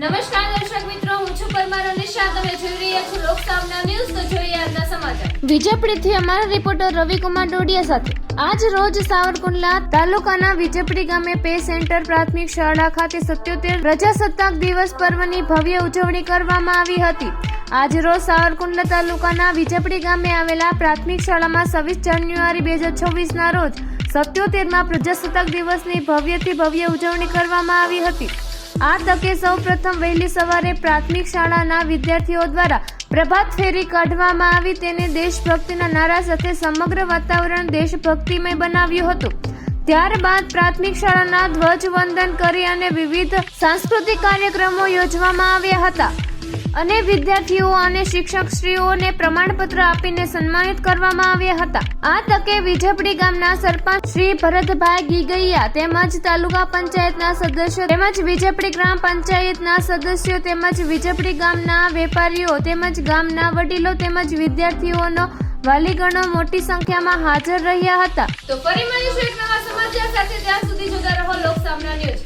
નમસ્કાર દર્શક મિત્રો, હું છું પરમાર અનિશા. તમે જોઈ રહ્યા છો લોકસામના ન્યૂઝ. તો જોઈએ આજના સમાચાર. વિજયપુરથી અમારા રિપોર્ટર રવિકુમાર ડોડિયા સાથે. આજ રોજ સાવરકુંડલા તાલુકાના વિજયપુરી ગામે પે સેન્ટર પ્રાથમિક શાળા ખાતે 77 પ્રજાસત્તાક દિવસ પર્વની ભવ્ય ઉજવણી કરવામાં આવી હતી. આજ રોજ સાવરકુંડલા તાલુકાના વિજયપુરી ગામે આવેલા પ્રાથમિક શાળામાં 26 જાન્યુઆરી 2026 ના રોજ 77મા પ્રજાસત્તાક દિવસની ભવ્યથી ભવ્ય ઉજવણી કરવામાં આવી હતી. આ તકે સૌ પ્રથમ વહેલી સવારે પ્રાથમિક શાળાના વિદ્યાર્થીઓ દ્વારા પ્રભાત ફેરી કાઢવામાં આવી. તેને દેશભક્તિના નારા સાથે સમગ્ર વાતાવરણ દેશભક્તિમય બનાવ્યું હતું. ત્યારબાદ પ્રાથમિક શાળાના ધ્વજવંદન કરી અને વિવિધ સાંસ્કૃતિક કાર્યક્રમો યોજવામાં આવ્યા હતા અને વિદ્યાર્થીઓ અને શિક્ષકશ્રીઓને પ્રમાણપત્ર આપીને સન્માનિત કરવામાં આવ્યા હતા. આ તકે વિજયપુરી ગામના સરપંચ શ્રી ભરતભાઈ ગીગૈયા તેમજ તાલુકા પંચાયતના સદસ્યો તેમજ વિજયપુરી ગ્રામ પંચાયતના સદસ્યો તેમજ વિજયપુરી ગામના વેપારીઓ તેમજ ગામના વડીલો તેમજ વિદ્યાર્થીઓનો વાલીગણો મોટી સંખ્યામાં હાજર રહ્યા હતા. તો ફરી મળીશું એક નવા સમાચાર સાથે. ત્યાં સુધી જોતા રહો લોકસામના ન્યૂઝ.